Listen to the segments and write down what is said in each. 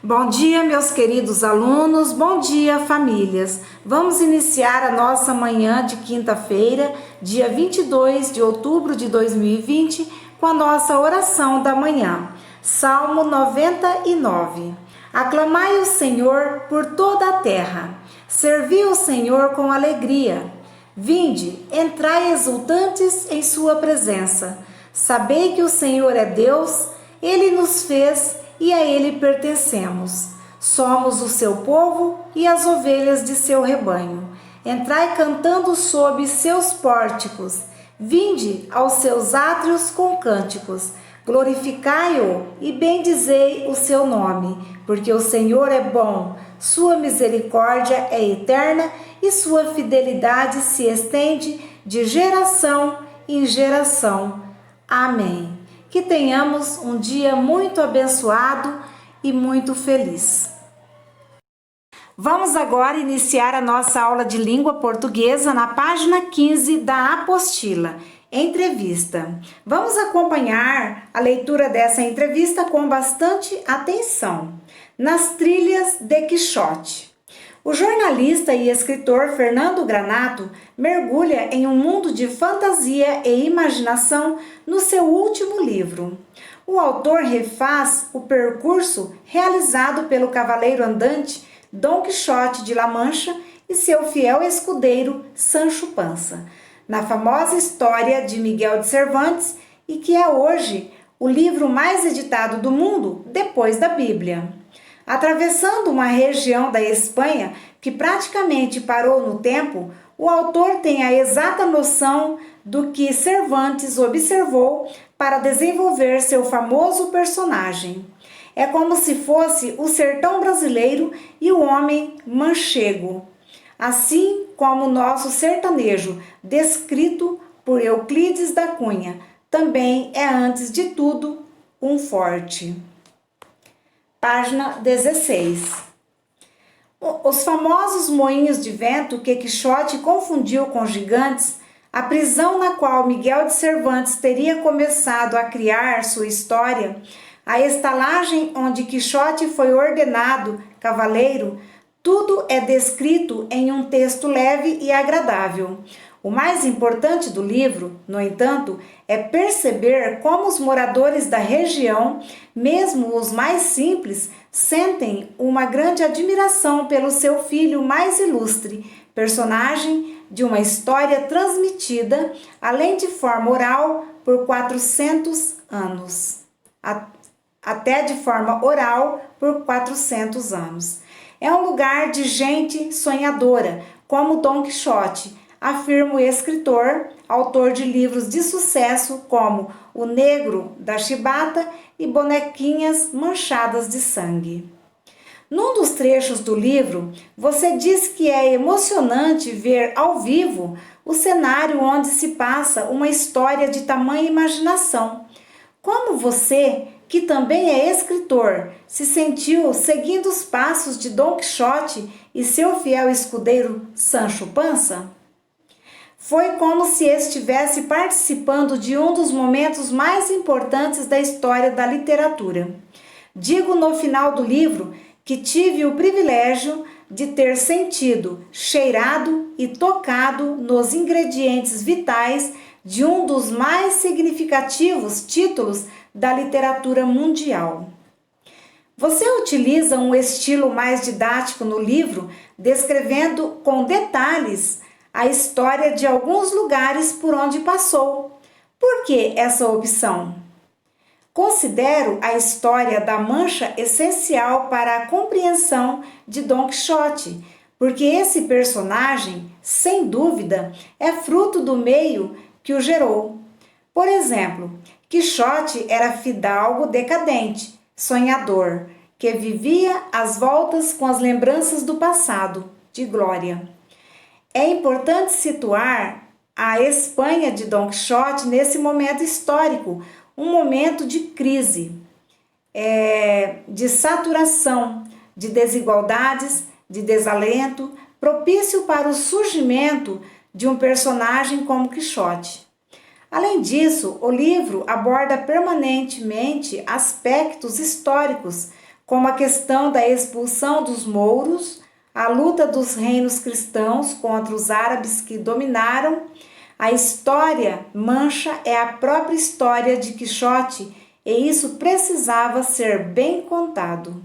Bom dia, meus queridos alunos, bom dia, famílias. Vamos iniciar a nossa manhã de quinta-feira, dia 22 de outubro de 2020, com a nossa oração da manhã. Salmo 99. Aclamai o Senhor por toda a terra. Servi o Senhor com alegria. Vinde, entrai exultantes em sua presença. Sabei que o Senhor é Deus, Ele nos fez e a Ele pertencemos. Somos o seu povo e as ovelhas de seu rebanho. Entrai cantando sob seus pórticos. Vinde aos seus átrios com cânticos. Glorificai-o e bendizei o seu nome, porque o Senhor é bom, sua misericórdia é eterna e sua fidelidade se estende de geração em geração. Amém. Que tenhamos um dia muito abençoado e muito feliz. Vamos agora iniciar a nossa aula de língua portuguesa na página 15 da apostila, entrevista. Vamos acompanhar a leitura dessa entrevista com bastante atenção. Nas trilhas de Quixote. O jornalista e escritor Fernando Granato mergulha em um mundo de fantasia e imaginação no seu último livro. O autor refaz o percurso realizado pelo cavaleiro andante Dom Quixote de La Mancha e seu fiel escudeiro Sancho Panza, na famosa história de Miguel de Cervantes e que é hoje o livro mais editado do mundo depois da Bíblia. Atravessando uma região da Espanha que praticamente parou no tempo, o autor tem a exata noção do que Cervantes observou para desenvolver seu famoso personagem. É como se fosse o sertão brasileiro e o homem manchego, assim como o nosso sertanejo, descrito por Euclides da Cunha, também é, antes de tudo, um forte. Página 16. Os famosos moinhos de vento que Quixote confundiu com gigantes, a prisão na qual Miguel de Cervantes teria começado a criar sua história, a estalagem onde Quixote foi ordenado cavaleiro, tudo é descrito em um texto leve e agradável. O mais importante do livro, no entanto, é perceber como os moradores da região, mesmo os mais simples, sentem uma grande admiração pelo seu filho mais ilustre, personagem de uma história transmitida, além de forma oral, por 400 anos. Até de forma oral, por 400 anos. É um lugar de gente sonhadora, como Dom Quixote, afirma o escritor, autor de livros de sucesso como O Negro da Chibata e Bonequinhas Manchadas de Sangue. Num dos trechos do livro, você diz que é emocionante ver ao vivo o cenário onde se passa uma história de tamanha imaginação. Como você, que também é escritor, se sentiu seguindo os passos de Dom Quixote e seu fiel escudeiro Sancho Panza? Foi como se estivesse participando de um dos momentos mais importantes da história da literatura. Digo no final do livro que tive o privilégio de ter sentido, cheirado e tocado nos ingredientes vitais de um dos mais significativos títulos da literatura mundial. Você utiliza um estilo mais didático no livro, descrevendo com detalhes a história de alguns lugares por onde passou. Por que essa opção? Considero a história da Mancha essencial para a compreensão de Dom Quixote, porque esse personagem, sem dúvida, é fruto do meio que o gerou. Por exemplo, Quixote era fidalgo decadente, sonhador, que vivia às voltas com as lembranças do passado, de glória. É importante situar a Espanha de Dom Quixote nesse momento histórico, um momento de crise, de saturação, de desigualdades, de desalento, propício para o surgimento de um personagem como Quixote. Além disso, o livro aborda permanentemente aspectos históricos, como a questão da expulsão dos mouros, a luta dos reinos cristãos contra os árabes que dominaram. A história mancha é a própria história de Quixote e isso precisava ser bem contado.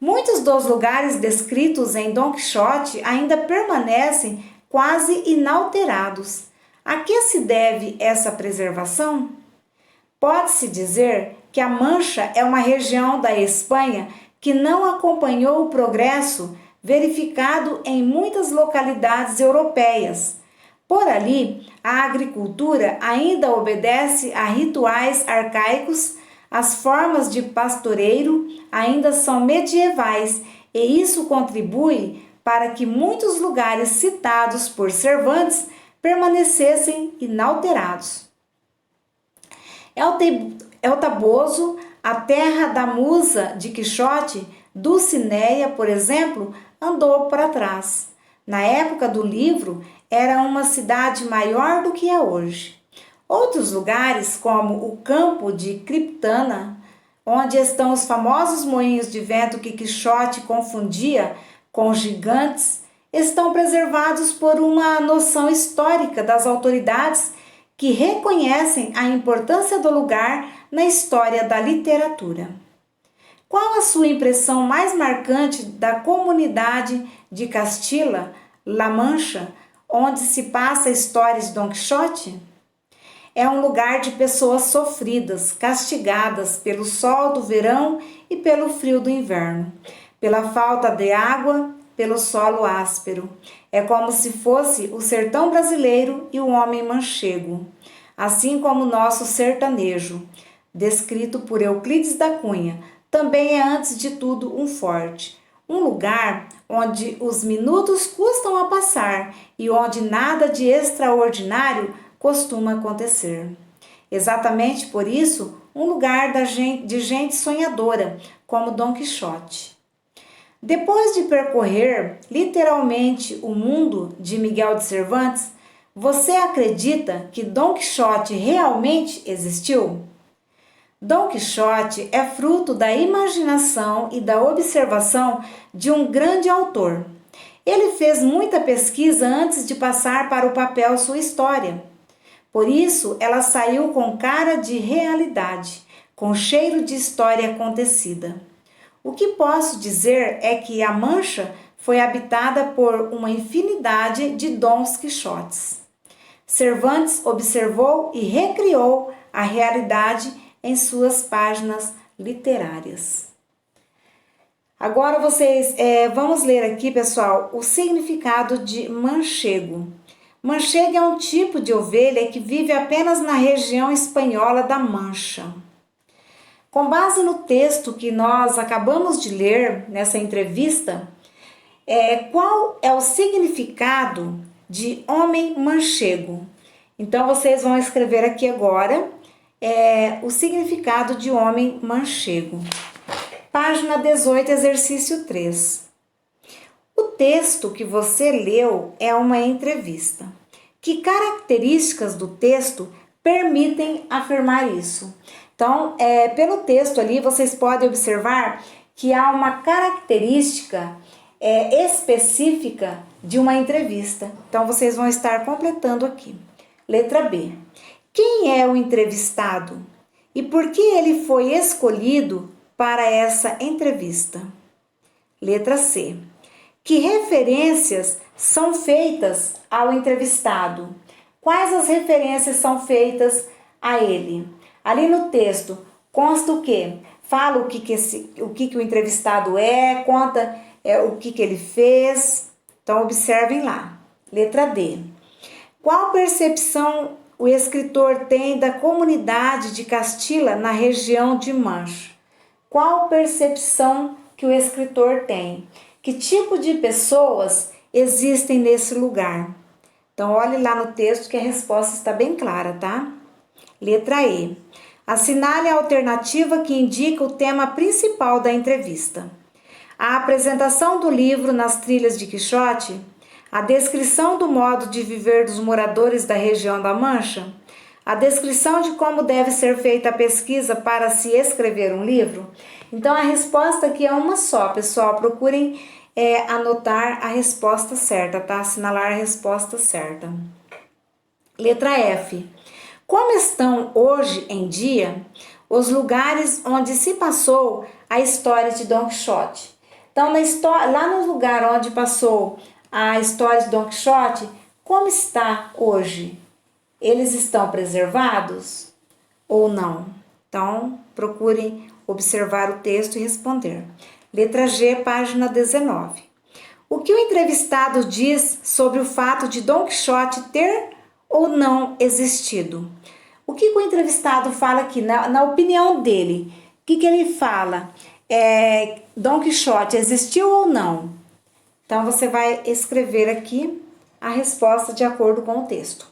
Muitos dos lugares descritos em Dom Quixote ainda permanecem quase inalterados. A que se deve essa preservação? Pode-se dizer que a Mancha é uma região da Espanha que não acompanhou o progresso verificado em muitas localidades europeias. Por ali, a agricultura ainda obedece a rituais arcaicos, as formas de pastoreiro ainda são medievais e isso contribui para que muitos lugares citados por Cervantes permanecessem inalterados. El Toboso, a terra da musa de Quixote, Dulcinea, por exemplo, andou para trás. Na época do livro, era uma cidade maior do que é hoje. Outros lugares, como o campo de Criptana, onde estão os famosos moinhos de vento que Quixote confundia com gigantes, estão preservados por uma noção histórica das autoridades que reconhecem a importância do lugar na história da literatura. Qual a sua impressão mais marcante da comunidade de Castilla-La Mancha, onde se passa a história de Dom Quixote? É um lugar de pessoas sofridas, castigadas pelo sol do verão e pelo frio do inverno, pela falta de água, pelo solo áspero. É como se fosse o sertão brasileiro e o homem manchego, assim como o nosso sertanejo, descrito por Euclides da Cunha, também é antes de tudo um forte, um lugar onde os minutos custam a passar e onde nada de extraordinário costuma acontecer. Exatamente por isso, um lugar de gente sonhadora, como Dom Quixote. Depois de percorrer literalmente o mundo de Miguel de Cervantes, você acredita que Dom Quixote realmente existiu? Dom Quixote é fruto da imaginação e da observação de um grande autor. Ele fez muita pesquisa antes de passar para o papel sua história. Por isso, ela saiu com cara de realidade, com cheiro de história acontecida. O que posso dizer é que a Mancha foi habitada por uma infinidade de Dons Quixotes. Cervantes observou e recriou a realidade em suas páginas literárias. Agora vamos ler aqui, pessoal, o significado de manchego. Manchego é um tipo de ovelha que vive apenas na região espanhola da Mancha. Com base no texto que nós acabamos de ler nessa entrevista, qual é o significado de homem manchego? Então, vocês vão escrever aqui agora o significado de homem manchego. Página 18, exercício 3. O texto que você leu é uma entrevista. Que características do texto permitem afirmar isso? Então, pelo texto ali, vocês podem observar que há uma característica específica de uma entrevista. Então, vocês vão estar completando aqui. Letra B. Quem é o entrevistado? E por que ele foi escolhido para essa entrevista? Letra C. Que referências são feitas ao entrevistado? Quais as referências são feitas a ele? Ali no texto consta o quê? Fala o que o entrevistado conta o que ele fez. Então, observem lá. Letra D. Qual percepção o escritor tem da comunidade de Castilla na região de Mancha? Qual percepção que o escritor tem? Que tipo de pessoas existem nesse lugar? Então, olhe lá no texto que a resposta está bem clara, tá? Letra E. Assinale a alternativa que indica o tema principal da entrevista. A apresentação do livro nas trilhas de Quixote, a descrição do modo de viver dos moradores da região da Mancha, A descrição de como deve ser feita a pesquisa para se escrever um livro? Então, a resposta aqui é uma só, pessoal. Procurem anotar a resposta certa, tá? Assinalar a resposta certa. Letra F. Como estão hoje em dia os lugares onde se passou a história de Don Quixote? Então, lá no lugar onde passou a história de Don Quixote, como está hoje? Eles estão preservados ou não? Então, procurem observar o texto e responder. Letra G, página 19. O que o entrevistado diz sobre o fato de Don Quixote ter ou não existido? O que o entrevistado fala aqui, na opinião dele? O que ele fala? Don Quixote existiu ou não? Então, você vai escrever aqui a resposta de acordo com o texto.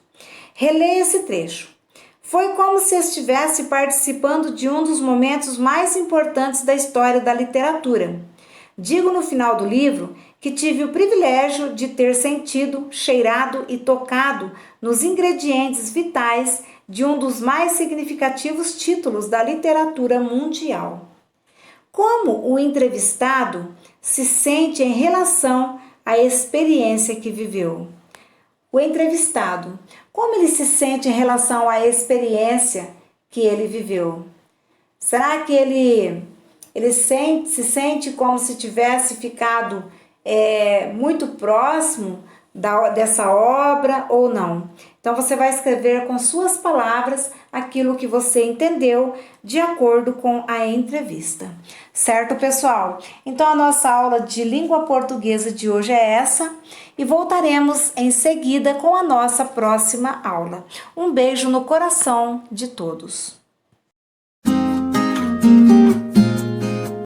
Releia esse trecho. Foi como se estivesse participando de um dos momentos mais importantes da história da literatura. Digo no final do livro que tive o privilégio de ter sentido, cheirado e tocado nos ingredientes vitais de um dos mais significativos títulos da literatura mundial. Como o entrevistado se sente em relação à experiência que viveu? O entrevistado, como ele se sente em relação à experiência que ele viveu? Será que ele se sente como se tivesse ficado muito próximo dessa obra ou não? Então, você vai escrever com suas palavras aquilo que você entendeu de acordo com a entrevista. Certo, pessoal? Então, a nossa aula de língua portuguesa de hoje é essa e voltaremos em seguida com a nossa próxima aula. Um beijo no coração de todos.